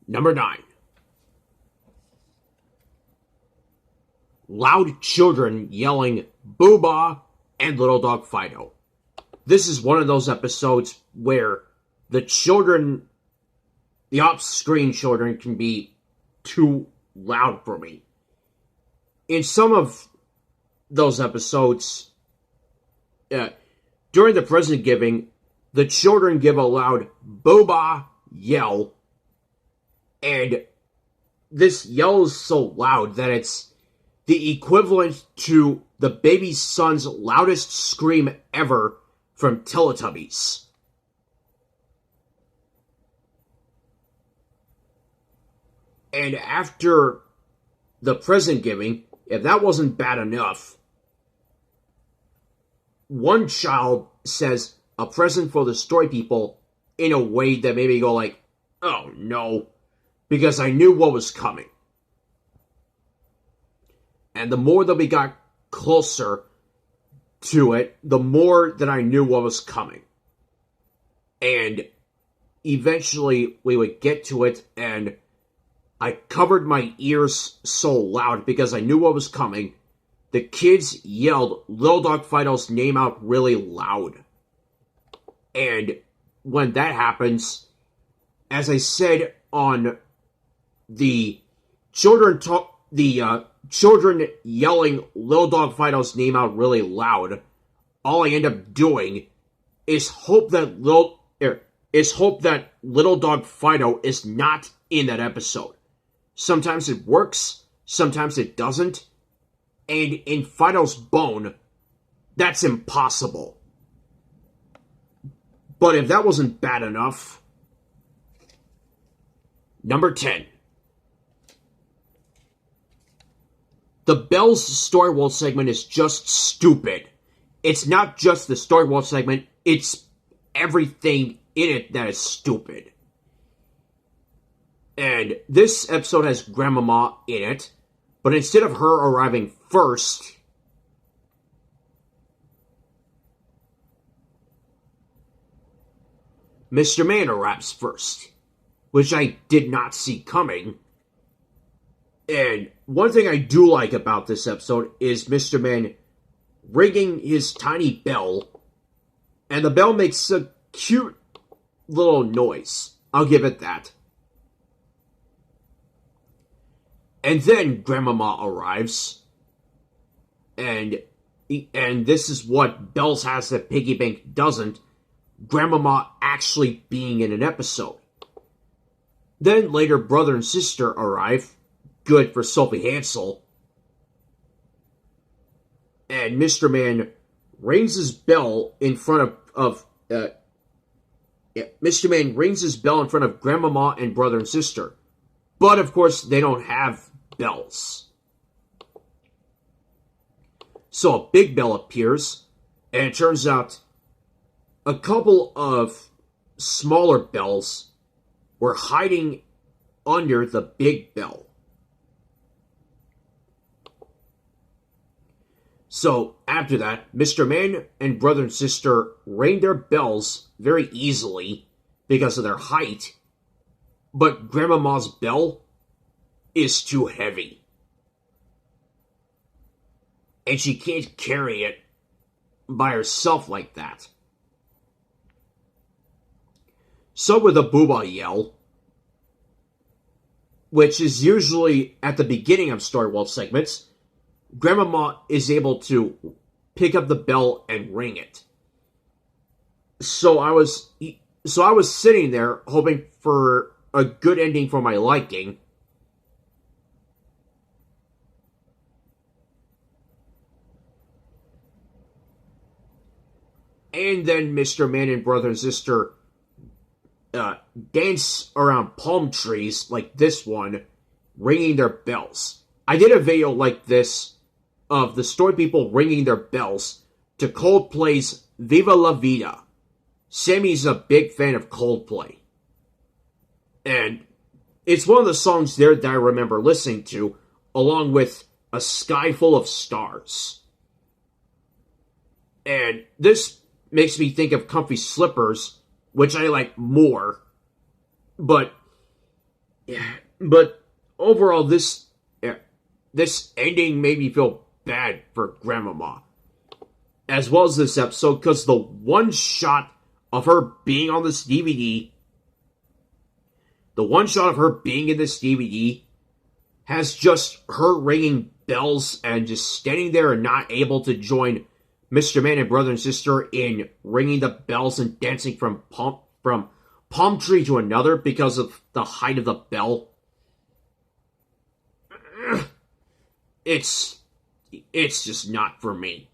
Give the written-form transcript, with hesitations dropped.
Number 9. Loud children yelling Boohbah and Little Dog Fido. This is one of those episodes where the off-screen children can be too loud for me. In some of those episodes, during the present giving, the children give a loud Boohbah yell, and this yell is so loud that it's the equivalent to the baby son's loudest scream ever from Teletubbies. And after the present giving, if that wasn't bad enough, one child says a present for the story people in a way that made me go like, oh no, because I knew what was coming. And the more that we got closer to it, the more that I knew what was coming. And eventually we would get to it, and I covered my ears so loud because I knew what was coming. The kids yelled Little Dog Fido's name out really loud. And when that happens, as I said on the children yelling Little Dog Fido's name out really loud, all I end up doing is hope that Little Dog Fido is not in that episode. Sometimes it works, sometimes it doesn't, and in Fido's bone, that's impossible. But if that wasn't bad enough, number 10. The Bells Story World segment is just stupid. It's not just the Story World segment, it's everything in it that is stupid. And this episode has Grandmama in it, but instead of her arriving first, Mr. Man arrives first, which I did not see coming. And one thing I do like about this episode is Mr. Man ringing his tiny bell, and the bell makes a cute little noise. I'll give it that. And then Grandmama arrives, and this is what Bells has that Piggy Bank doesn't, Grandmama actually being in an episode. Then later brother and sister arrive, good for Sophie Hansel, and Mr. Man rings his bell in front of Mr. Man rings his bell in front of Grandmama and brother and sister. But of course they don't have bells. So a big bell appears, and it turns out a couple of smaller bells were hiding under the big bell. So after that, Mr. Man and brother and sister ring their bells very easily because of their height, but Grandmama's bell is too heavy. And she can't carry it by herself like that. So with a Boohbah yell, which is usually at the beginning of Story World segments, Grandmama is able to pick up the bell and ring it. So I was sitting there hoping for a good ending for my liking. And then Mr. Man and brother and sister dance around palm trees like this one, ringing their bells. I did a video like this of the story people ringing their bells to Coldplay's Viva La Vida. Sammy's a big fan of Coldplay. And it's one of the songs there that I remember listening to, along with A Sky Full of Stars. And this makes me think of Comfy Slippers, which I like more. But Yeah, but overall, this ending made me feel bad for Grandmama, as well as this episode, because the one shot of her being on this DVD, the one shot of her being in this DVD, has just her ringing bells and just standing there and not able to join Mr. Man and brother and sister in ringing the bells and dancing from palm tree to another because of the height of the bell. It's just not for me.